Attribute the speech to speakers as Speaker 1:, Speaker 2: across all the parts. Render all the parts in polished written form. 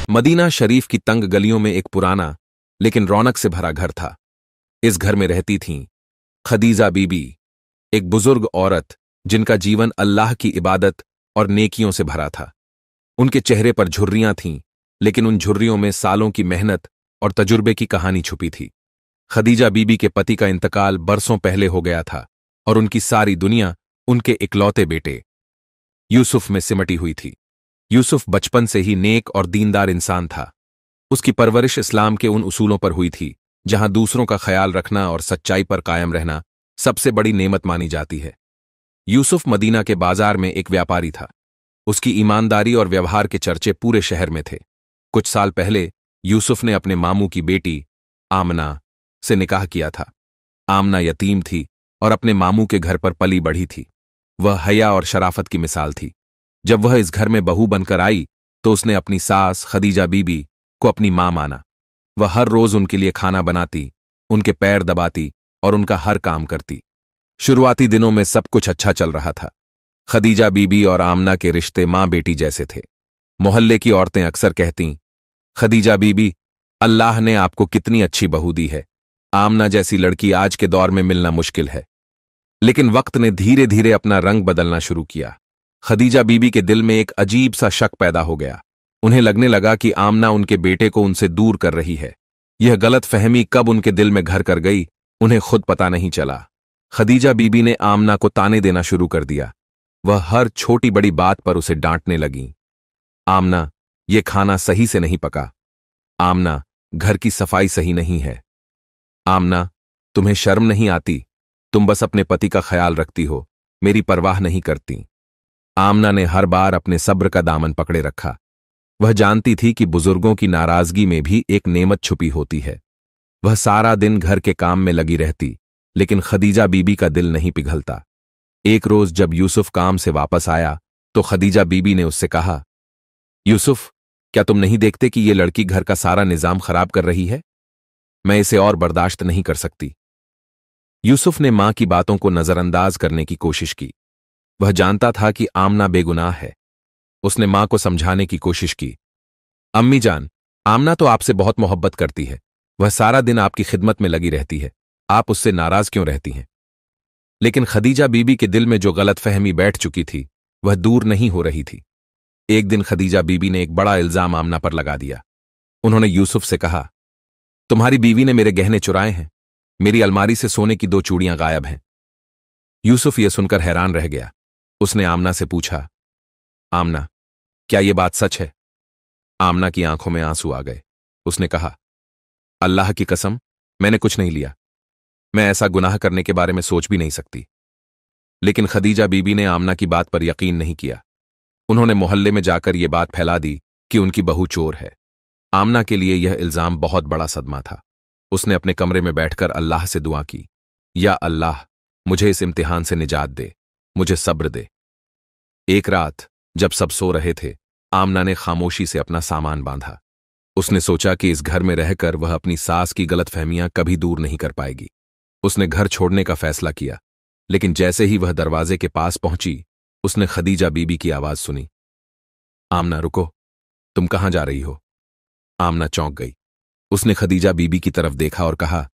Speaker 1: Medina शरीफ की तंग गलियों में एक पुराना लेकिन रौनक से भरा घर था। इस घर में रहती थीं खदीजा बीबी, एक बुजुर्ग औरत जिनका जीवन अल्लाह की इबादत और नेकियों से भरा था। उनके चेहरे पर झुर्रियां थीं, लेकिन उन झुर्रियों में सालों की मेहनत और तजुर्बे की कहानी छुपी थी। खदीजा बीबी के पति का इंतकाल बरसों पहले हो गया था और उनकी सारी दुनिया उनके इकलौते बेटे यूसुफ में सिमटी हुई थी। यूसुफ बचपन से ही नेक और दीनदार इंसान था। उसकी परवरिश इस्लाम के उन उसूलों पर हुई थी जहां दूसरों का ख्याल रखना और सच्चाई पर कायम रहना सबसे बड़ी नेमत मानी जाती है। यूसुफ मदीना के बाजार में एक व्यापारी था। उसकी ईमानदारी और व्यवहार के चर्चे पूरे शहर में थे। कुछ साल पहले यूसुफ ने अपने मामू की बेटी आमना से निकाह किया था। आमना यतीम थी और अपने मामू के घर पर पली बढ़ी थी। वह हया और शराफत की मिसाल थी। जब वह इस घर में बहू बनकर आई तो उसने अपनी सास खदीजा बीबी को अपनी मां माना। वह हर रोज उनके लिए खाना बनाती, उनके पैर दबाती और उनका हर काम करती। शुरुआती दिनों में सब कुछ अच्छा चल रहा था। खदीजा बीबी और आमना के रिश्ते मां बेटी जैसे थे। मोहल्ले की औरतें अक्सर कहतीं, खदीजा बीबी, अल्लाह ने आपको कितनी अच्छी बहू दी है। आमना जैसी लड़की आज के दौर में मिलना मुश्किल है। लेकिन वक्त ने धीरे धीरे अपना रंग बदलना शुरू किया। खदीजा बीबी के दिल में एक अजीब सा शक पैदा हो गया। उन्हें लगने लगा कि आमना उनके बेटे को उनसे दूर कर रही है। यह गलत फहमी कब उनके दिल में घर कर गई, उन्हें खुद पता नहीं चला। खदीजा बीबी ने आमना को ताने देना शुरू कर दिया। वह हर छोटी बड़ी बात पर उसे डांटने लगी। आमना, ये खाना सही से नहीं पका। आमना, घर की सफाई सही नहीं है। आमना, तुम्हें शर्म नहीं आती? तुम बस अपने पति का ख्याल रखती हो, मेरी परवाह नहीं करती। आमना ने हर बार अपने सब्र का दामन पकड़े रखा। वह जानती थी कि बुजुर्गों की नाराजगी में भी एक नेमत छुपी होती है। वह सारा दिन घर के काम में लगी रहती, लेकिन खदीजा बीबी का दिल नहीं पिघलता। एक रोज जब यूसुफ काम से वापस आया तो खदीजा बीबी ने उससे कहा, यूसुफ, क्या तुम नहीं देखते कि ये लड़की घर का सारा निजाम खराब कर रही है? मैं इसे और बर्दाश्त नहीं कर सकती। यूसुफ ने मां की बातों को नजरअंदाज करने की कोशिश की। वह जानता था कि आमना बेगुनाह है। उसने मां को समझाने की कोशिश की। अम्मी जान, आमना तो आपसे बहुत मोहब्बत करती है। वह सारा दिन आपकी खिदमत में लगी रहती है। आप उससे नाराज क्यों रहती हैं? लेकिन खदीजा बीबी के दिल में जो गलतफहमी बैठ चुकी थी वह दूर नहीं हो रही थी। एक दिन खदीजा बीबी ने एक बड़ा इल्जाम आमना पर लगा दिया। उन्होंने यूसुफ से कहा, तुम्हारी बीवी ने मेरे गहने चुराए हैं। मेरी अलमारी से सोने की 2 चूड़ियां गायब हैं। यूसुफ यह सुनकर हैरान रह गया। उसने आमना से पूछा, आमना, क्या यह बात सच है? आमना की आंखों में आंसू आ गए। उसने कहा, अल्लाह की कसम, मैंने कुछ नहीं लिया। मैं ऐसा गुनाह करने के बारे में सोच भी नहीं सकती। लेकिन खदीजा बीबी ने आमना की बात पर यकीन नहीं किया। उन्होंने मोहल्ले में जाकर यह बात फैला दी कि उनकी बहू चोर है। आमना के लिए यह इल्जाम बहुत बड़ा सदमा था। उसने अपने कमरे में बैठकर अल्लाह से दुआ की, या अल्लाह, मुझे इस इम्तिहान से निजात दे, मुझे सब्र दे। एक रात जब सब सो रहे थे, आमना ने खामोशी से अपना सामान बांधा। उसने सोचा कि इस घर में रहकर वह अपनी सास की गलतफहमियां कभी दूर नहीं कर पाएगी। उसने घर छोड़ने का फैसला किया, लेकिन जैसे ही वह दरवाजे के पास पहुंची, उसने खदीजा बीबी की आवाज सुनी, आमना रुको, तुम कहां जा रही हो? आमना चौंक गई। उसने खदीजा बीबी की तरफ देखा और कहा,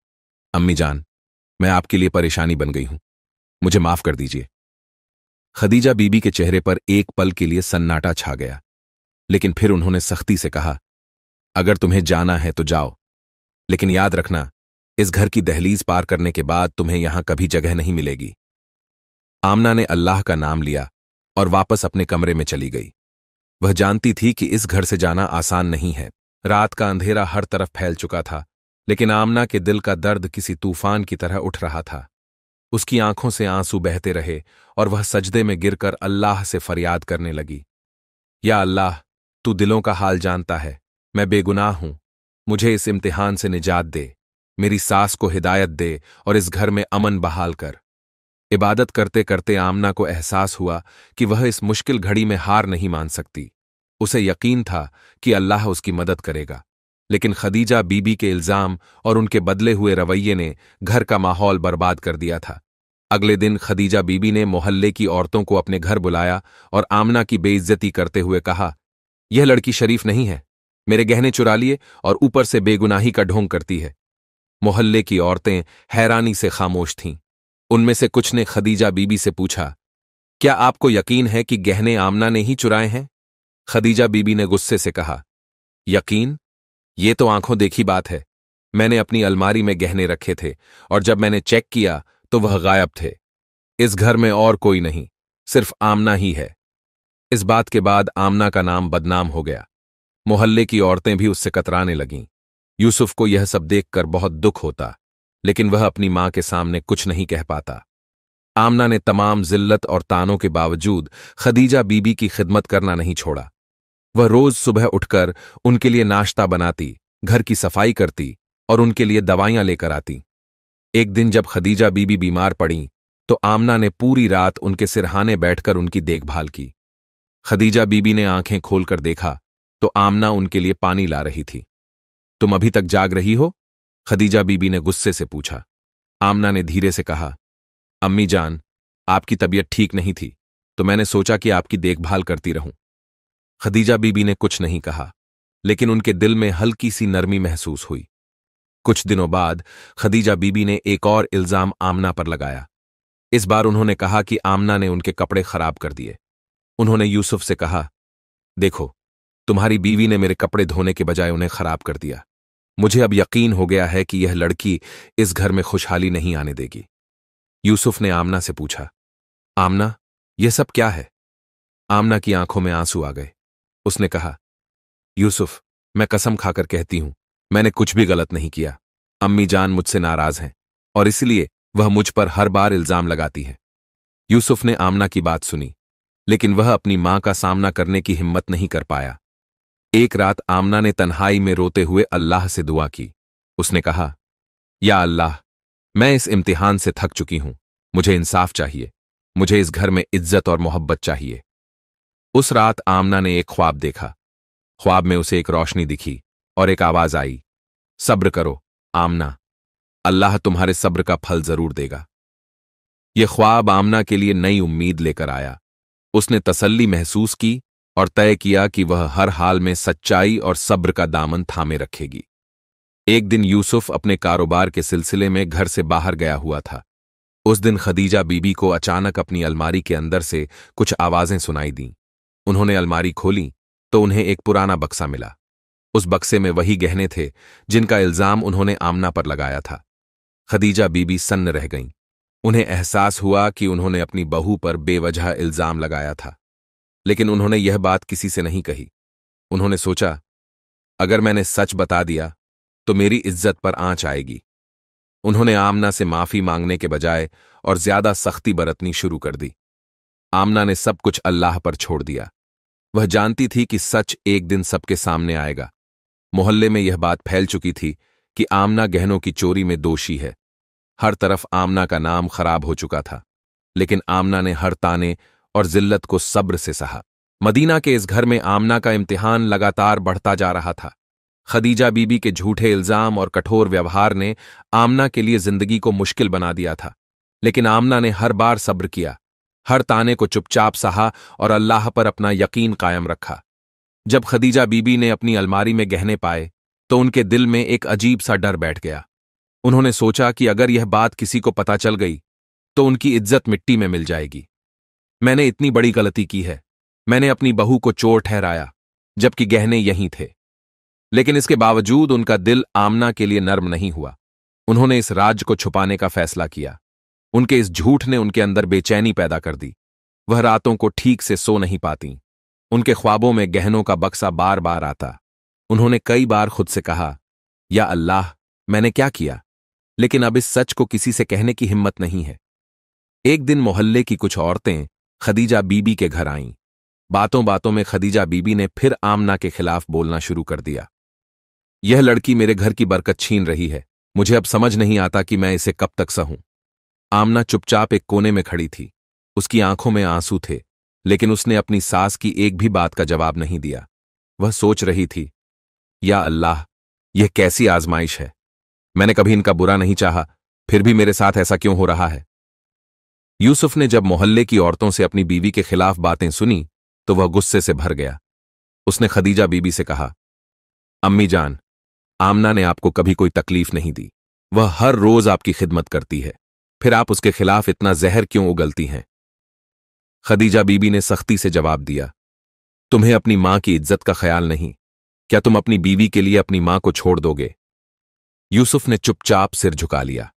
Speaker 1: अम्मी जान, मैं आपके लिए परेशानी बन गई हूं, मुझे माफ कर दीजिए। खदीजा बीबी के चेहरे पर एक पल के लिए सन्नाटा छा गया, लेकिन फिर उन्होंने सख्ती से कहा, अगर तुम्हें जाना है तो जाओ, लेकिन याद रखना, इस घर की दहलीज पार करने के बाद तुम्हें यहां कभी जगह नहीं मिलेगी। आमना ने अल्लाह का नाम लिया और वापस अपने कमरे में चली गई। वह जानती थी कि इस घर से जाना आसान नहीं है। रात का अंधेरा हर तरफ फैल चुका था, लेकिन आमना के दिल का दर्द किसी तूफान की तरह उठ रहा था। उसकी आंखों से आंसू बहते रहे और वह सजदे में गिरकर अल्लाह से फरियाद करने लगी, या अल्लाह, तू दिलों का हाल जानता है, मैं बेगुनाह हूं, मुझे इस इम्तिहान से निजात दे, मेरी सास को हिदायत दे और इस घर में अमन बहाल कर। इबादत करते करते आमना को एहसास हुआ कि वह इस मुश्किल घड़ी में हार नहीं मान सकती। उसे यकीन था कि अल्लाह उसकी मदद करेगा, लेकिन खदीजा बीबी के इल्जाम और उनके बदले हुए रवैये ने घर का माहौल बर्बाद कर दिया था। अगले दिन खदीजा बीबी ने मोहल्ले की औरतों को अपने घर बुलाया और आमना की बेइज्जती करते हुए कहा, यह लड़की शरीफ नहीं है, मेरे गहने चुरा लिए और ऊपर से बेगुनाही का ढोंग करती है। मोहल्ले की औरतें हैरानी से खामोश थीं। उनमें से कुछ ने खदीजा बीबी से पूछा, क्या आपको यकीन है कि गहने आमना ने ही चुराए हैं? खदीजा बीबी ने गुस्से से कहा, यकीन? ये तो आंखों देखी बात है। मैंने अपनी अलमारी में गहने रखे थे और जब मैंने चेक किया तो वह गायब थे। इस घर में और कोई नहीं, सिर्फ आमना ही है। इस बात के बाद आमना का नाम बदनाम हो गया। मोहल्ले की औरतें भी उससे कतराने लगीं। यूसुफ को यह सब देखकर बहुत दुख होता, लेकिन वह अपनी मां के सामने कुछ नहीं कह पाता। आमना ने तमाम जिल्लत और तानों के बावजूद खदीजा बीबी की खिदमत करना नहीं छोड़ा। वह रोज सुबह उठकर उनके लिए नाश्ता बनाती, घर की सफाई करती और उनके लिए दवाइयां लेकर आती। एक दिन जब खदीजा बीबी बीमार पड़ी तो आमना ने पूरी रात उनके सिरहाने बैठकर उनकी देखभाल की। खदीजा बीबी ने आंखें खोलकर देखा तो आमना उनके लिए पानी ला रही थी। तुम अभी तक जाग रही हो? खदीजा बीबी ने गुस्से से पूछा। आमना ने धीरे से कहा, अम्मी जान, आपकी तबीयत ठीक नहीं थी तो मैंने सोचा कि आपकी देखभाल करती रहूं। खदीजा बीबी ने कुछ नहीं कहा, लेकिन उनके दिल में हल्की सी नरमी महसूस हुई। कुछ दिनों बाद खदीजा बीबी ने एक और इल्जाम आमना पर लगाया। इस बार उन्होंने कहा कि आमना ने उनके कपड़े खराब कर दिए। उन्होंने यूसुफ से कहा, देखो, तुम्हारी बीवी ने मेरे कपड़े धोने के बजाय उन्हें खराब कर दिया। मुझे अब यकीन हो गया है कि यह लड़की इस घर में खुशहाली नहीं आने देगी। यूसुफ ने आमना से पूछा, आमना, यह सब क्या है? आमना की आंखों में आंसू आ गए। उसने कहा, यूसुफ, मैं कसम खाकर कहती हूं, मैंने कुछ भी गलत नहीं किया। अम्मी जान मुझसे नाराज हैं और इसलिए वह मुझ पर हर बार इल्जाम लगाती है। यूसुफ ने आमना की बात सुनी, लेकिन वह अपनी मां का सामना करने की हिम्मत नहीं कर पाया। एक रात आमना ने तन्हाई में रोते हुए अल्लाह से दुआ की। उसने कहा, या अल्लाह, मैं इस इम्तिहान से थक चुकी हूं। मुझे इंसाफ चाहिए। मुझे इस घर में इज्जत और मोहब्बत चाहिए। उस रात आमना ने एक ख्वाब देखा। ख्वाब में उसे एक रोशनी दिखी और एक आवाज आई, सब्र करो आमना, अल्लाह तुम्हारे सब्र का फल जरूर देगा। यह ख्वाब आमना के लिए नई उम्मीद लेकर आया। उसने तसल्ली महसूस की और तय किया कि वह हर हाल में सच्चाई और सब्र का दामन थामे रखेगी। एक दिन यूसुफ अपने कारोबार के सिलसिले में घर से बाहर गया हुआ था। उस दिन खदीजा बीबी को अचानक अपनी अलमारी के अंदर से कुछ आवाजें सुनाई दीं। उन्होंने अलमारी खोली तो उन्हें एक पुराना बक्सा मिला। उस बक्से में वही गहने थे जिनका इल्जाम उन्होंने आमना पर लगाया था। खदीजा बीबी सन्न रह गईं। उन्हें एहसास हुआ कि उन्होंने अपनी बहू पर बेवजह इल्जाम लगाया था, लेकिन उन्होंने यह बात किसी से नहीं कही। उन्होंने सोचा, अगर मैंने सच बता दिया तो मेरी इज्जत पर आंच आएगी। उन्होंने आमना से माफी मांगने के बजाय और ज्यादा सख्ती बरतनी शुरू कर दी। आमना ने सब कुछ अल्लाह पर छोड़ दिया। वह जानती थी कि सच एक दिन सबके सामने आएगा। मोहल्ले में यह बात फैल चुकी थी कि आमना गहनों की चोरी में दोषी है। हर तरफ आमना का नाम खराब हो चुका था, लेकिन आमना ने हर ताने और जिल्लत को सब्र से सहा। मदीना के इस घर में आमना का इम्तिहान लगातार बढ़ता जा रहा था। खदीजा बीबी के झूठे इल्जाम और कठोर व्यवहार ने आमना के लिए जिंदगी को मुश्किल बना दिया था, लेकिन आमना ने हर बार सब्र किया, हर ताने को चुपचाप सहा और अल्लाह पर अपना यकीन कायम रखा। जब खदीजा बीबी ने अपनी अलमारी में गहने पाए तो उनके दिल में एक अजीब सा डर बैठ गया। उन्होंने सोचा कि अगर यह बात किसी को पता चल गई तो उनकी इज्जत मिट्टी में मिल जाएगी। मैंने इतनी बड़ी गलती की है। मैंने अपनी बहू को चोर ठहराया, जबकि गहने यहीं थे। लेकिन इसके बावजूद उनका दिल आमना के लिए नर्म नहीं हुआ। उन्होंने इस राज को छुपाने का फैसला किया। उनके इस झूठ ने उनके अंदर बेचैनी पैदा कर दी। वह रातों को ठीक से सो नहीं पाती। उनके ख्वाबों में गहनों का बक्सा बार बार आता। उन्होंने कई बार खुद से कहा, या अल्लाह, मैंने क्या किया? लेकिन अब इस सच को किसी से कहने की हिम्मत नहीं है। एक दिन मोहल्ले की कुछ औरतें खदीजा बीबी के घर आईं। बातों बातों में खदीजा बीबी ने फिर आमना के खिलाफ बोलना शुरू कर दिया। यह लड़की मेरे घर की बरकत छीन रही है। मुझे अब समझ नहीं आता कि मैं इसे कब तक सहूं। आमना चुपचाप एक कोने में खड़ी थी। उसकी आंखों में आंसू थे, लेकिन उसने अपनी सास की एक भी बात का जवाब नहीं दिया। वह सोच रही थी, या अल्लाह, यह कैसी आजमाइश है। मैंने कभी इनका बुरा नहीं चाहा, फिर भी मेरे साथ ऐसा क्यों हो रहा है? यूसुफ ने जब मोहल्ले की औरतों से अपनी बीवी के खिलाफ बातें सुनी तो वह गुस्से से भर गया। उसने खदीजा बीबी से कहा, अम्मी जान, आमना ने आपको कभी कोई तकलीफ नहीं दी। वह हर रोज आपकी खिदमत करती है, फिर आप उसके खिलाफ इतना जहर क्यों उगलती हैं? खदीजा बीबी ने सख्ती से जवाब दिया, तुम्हें अपनी मां की इज्जत का ख्याल नहीं? क्या तुम अपनी बीवी के लिए अपनी मां को छोड़ दोगे? यूसुफ ने चुपचाप सिर झुका लिया।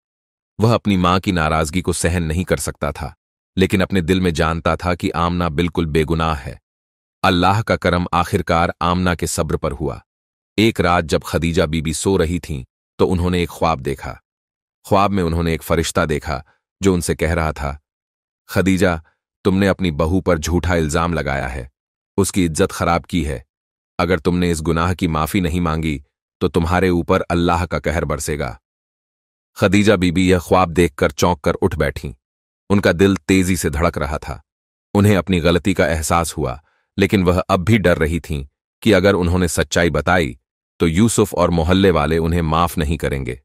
Speaker 1: वह अपनी मां की नाराजगी को सहन नहीं कर सकता था, लेकिन अपने दिल में जानता था कि आमना बिल्कुल बेगुनाह है। अल्लाह का करम आखिरकार आमना के सब्र पर हुआ। एक रात जब खदीजा बीबी सो रही थीं, तो उन्होंने एक ख्वाब देखा। ख्वाब में उन्होंने एक फरिश्ता देखा जो उनसे कह रहा था, खदीजा, तुमने अपनी बहू पर झूठा इल्जाम लगाया है, उसकी इज्जत खराब की है। अगर तुमने इस गुनाह की माफी नहीं मांगी तो तुम्हारे ऊपर अल्लाह का कहर बरसेगा। खदीजा बीबी यह ख्वाब देखकर चौंक कर उठ बैठीं। उनका दिल तेजी से धड़क रहा था। उन्हें अपनी गलती का एहसास हुआ, लेकिन वह अब भी डर रही थीं कि अगर उन्होंने सच्चाई बताई तो यूसुफ और मोहल्ले वाले उन्हें माफ नहीं करेंगे।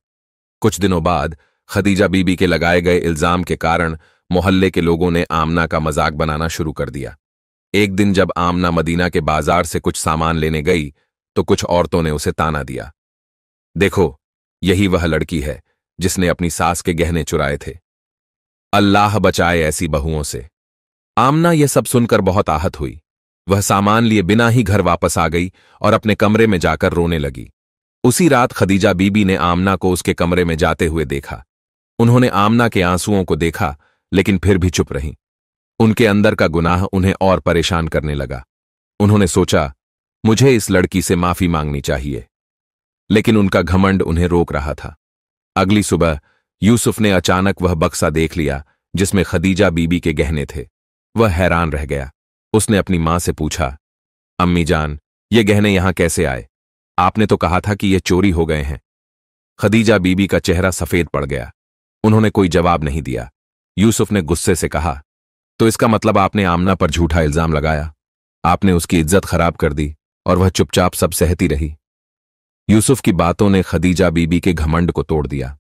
Speaker 1: कुछ दिनों बाद खदीजा बीबी के लगाए गए इल्जाम के कारण मोहल्ले के लोगों ने आमना का मजाक बनाना शुरू कर दिया। एक दिन जब आमना मदीना के बाजार से कुछ सामान लेने गई तो कुछ औरतों ने उसे ताना दिया, देखो, यही वह लड़की है जिसने अपनी सास के गहने चुराए थे। अल्लाह बचाए ऐसी बहुओं से। आमना यह सब सुनकर बहुत आहत हुई। वह सामान लिए बिना ही घर वापस आ गई और अपने कमरे में जाकर रोने लगी। उसी रात खदीजा बीबी ने आमना को उसके कमरे में जाते हुए देखा। उन्होंने आमना के आंसुओं को देखा, लेकिन फिर भी चुप रहीं। उनके अंदर का गुनाह उन्हें और परेशान करने लगा। उन्होंने सोचा, मुझे इस लड़की से माफी मांगनी चाहिए, लेकिन उनका घमंड उन्हें रोक रहा था। अगली सुबह यूसुफ ने अचानक वह बक्सा देख लिया जिसमें खदीजा बीबी के गहने थे। वह हैरान रह गया। उसने अपनी मां से पूछा, अम्मी जान, ये गहने यहां कैसे आए? आपने तो कहा था कि ये चोरी हो गए हैं। खदीजा बीबी का चेहरा सफेद पड़ गया। उन्होंने कोई जवाब नहीं दिया। यूसुफ ने गुस्से से कहा, तो इसका मतलब आपने आमना पर झूठा इल्जाम लगाया, आपने उसकी इज्जत खराब कर दी और वह चुपचाप सब सहती रही। यूसुफ की बातों ने खदीजा बीबी के घमंड को तोड़ दिया।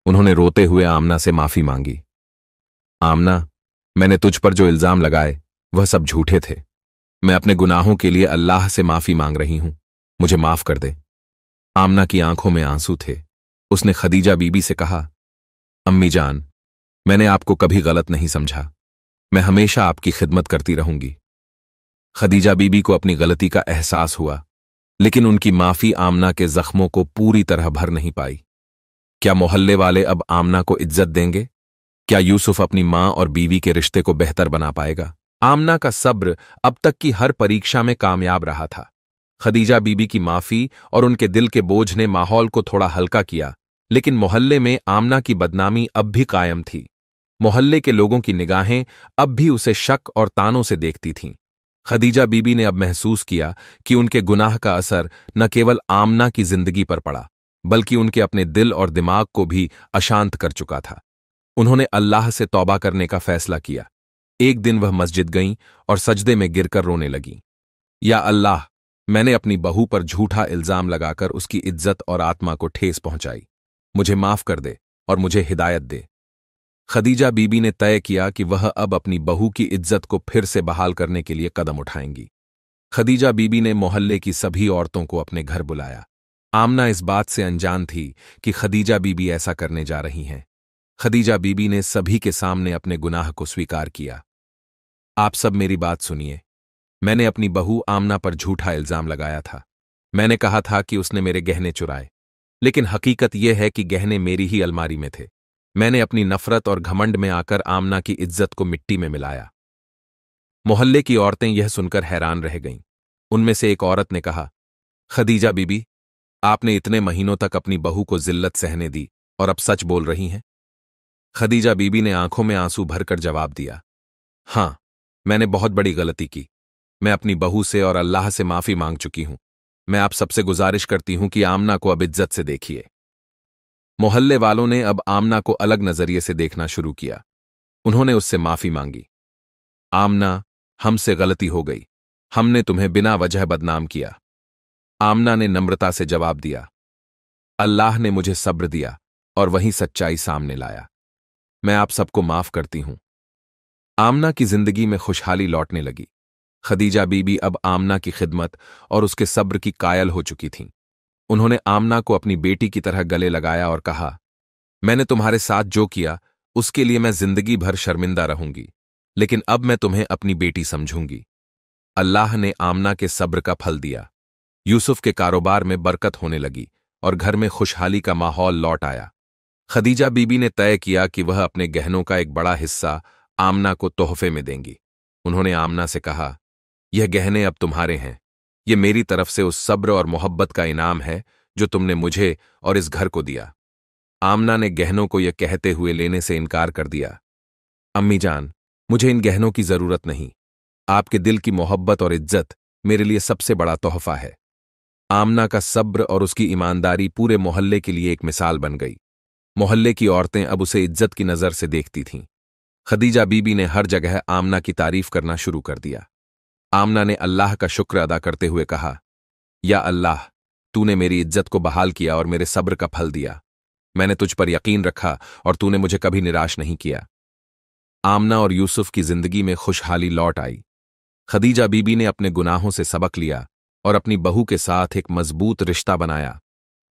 Speaker 1: उन्होंने रोते हुए आमना से माफी मांगी। आमना, मैंने तुझ पर जो इल्जाम लगाए वह सब झूठे थे। मैं अपने गुनाहों के लिए अल्लाह से माफी मांग रही हूं, मुझे माफ कर दे। आमना की आंखों में आंसू थे। उसने खदीजा बीबी से कहा, अम्मी जान, मैंने आपको कभी गलत नहीं समझा। मैं हमेशा आपकी खिदमत करती रहूंगी। खदीजा बीबी को अपनी गलती का एहसास हुआ, लेकिन उनकी माफी आमना के जख्मों को पूरी तरह भर नहीं पाई। क्या मोहल्ले वाले अब आमना को इज्जत देंगे? क्या यूसुफ अपनी मां और बीवी के रिश्ते को बेहतर बना पाएगा? आमना का सब्र अब तक की हर परीक्षा में कामयाब रहा था। खदीजा बीबी की माफी और उनके दिल के बोझ ने माहौल को थोड़ा हल्का किया, लेकिन मोहल्ले में आमना की बदनामी अब भी कायम थी। मोहल्ले के लोगों की निगाहें अब भी उसे शक और तानों से देखती थीं। खदीजा बीबी ने अब महसूस किया कि उनके गुनाह का असर न केवल आमना की जिंदगी पर पड़ा, बल्कि उनके अपने दिल और दिमाग को भी अशांत कर चुका था। उन्होंने अल्लाह से तौबा करने का फैसला किया। एक दिन वह मस्जिद गईं और सजदे में गिरकर रोने लगीं। या अल्लाह, मैंने अपनी बहू पर झूठा इल्जाम लगाकर उसकी इज्जत और आत्मा को ठेस पहुंचाई। मुझे माफ कर दे और मुझे हिदायत दे। खदीजा बीबी ने तय किया कि वह अब अपनी बहू की इज्जत को फिर से बहाल करने के लिए कदम उठाएंगी। खदीजा बीबी ने मोहल्ले की सभी औरतों को अपने घर बुलाया। आमना इस बात से अनजान थी कि खदीजा बीबी ऐसा करने जा रही हैं। खदीजा बीबी ने सभी के सामने अपने गुनाह को स्वीकार किया। आप सब मेरी बात सुनिए। मैंने अपनी बहू आमना पर झूठा इल्जाम लगाया था। मैंने कहा था कि उसने मेरे गहने चुराए, लेकिन हकीकत यह है कि गहने मेरी ही अलमारी में थे। मैंने अपनी नफरत और घमंड में आकर आमना की इज्जत को मिट्टी में मिलाया। मोहल्ले की औरतें यह सुनकर हैरान रह गईं। उनमें से एक औरत ने कहा, खदीजा बीबी, आपने इतने महीनों तक अपनी बहू को जिल्लत सहने दी और अब सच बोल रही हैं? खदीजा बीबी ने आंखों में आंसू भरकर जवाब दिया, हां, मैंने बहुत बड़ी गलती की। मैं अपनी बहू से और अल्लाह से माफी मांग चुकी हूं। मैं आप सबसे गुजारिश करती हूं कि आमना को अब इज्जत से देखिए। मोहल्ले वालों ने अब आमना को अलग नजरिए से देखना शुरू किया। उन्होंने उससे माफी मांगी। आमना, हमसे गलती हो गई। हमने तुम्हें बिना वजह बदनाम किया। आमना ने नम्रता से जवाब दिया, अल्लाह ने मुझे सब्र दिया और वहीं सच्चाई सामने लाया। मैं आप सबको माफ करती हूं। आमना की जिंदगी में खुशहाली लौटने लगी। खदीजा बीबी अब आमना की खिदमत और उसके सब्र की कायल हो चुकी थीं। उन्होंने आमना को अपनी बेटी की तरह गले लगाया और कहा, मैंने तुम्हारे साथ जो किया उसके लिए मैं जिंदगी भर शर्मिंदा रहूंगी, लेकिन अब मैं तुम्हें अपनी बेटी समझूंगी। अल्लाह ने आमना के सब्र का फल दिया। यूसुफ के कारोबार में बरकत होने लगी और घर में खुशहाली का माहौल लौट आया। खदीजा बीबी ने तय किया कि वह अपने गहनों का एक बड़ा हिस्सा आमना को तोहफे में देंगी। उन्होंने आमना से कहा, यह गहने अब तुम्हारे हैं। ये मेरी तरफ से उस सब्र और मोहब्बत का इनाम है जो तुमने मुझे और इस घर को दिया। आमना ने गहनों को यह कहते हुए लेने से इनकार कर दिया, अम्मी जान, मुझे इन गहनों की जरूरत नहीं। आपके दिल की मोहब्बत और इज्जत मेरे लिए सबसे बड़ा तोहफा है। आमना का सब्र और उसकी ईमानदारी पूरे मोहल्ले के लिए एक मिसाल बन गई। मोहल्ले की औरतें अब उसे इज्जत की नजर से देखती थीं। खदीजा बीबी ने हर जगह आमना की तारीफ करना शुरू कर दिया। आमना ने अल्लाह का शुक्र अदा करते हुए कहा, या अल्लाह, तूने मेरी इज्जत को बहाल किया और मेरे सब्र का फल दिया। मैंने तुझ पर यकीन रखा और तूने मुझे कभी निराश नहीं किया। आमना और यूसुफ की जिंदगी में खुशहाली लौट आई। खदीजा बीबी ने अपने गुनाहों से सबक लिया और अपनी बहू के साथ एक मजबूत रिश्ता बनाया।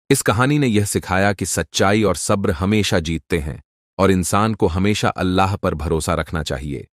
Speaker 1: इस कहानी ने यह सिखाया कि सच्चाई और सब्र हमेशा जीतते हैं और इंसान को हमेशा अल्लाह पर भरोसा रखना चाहिए।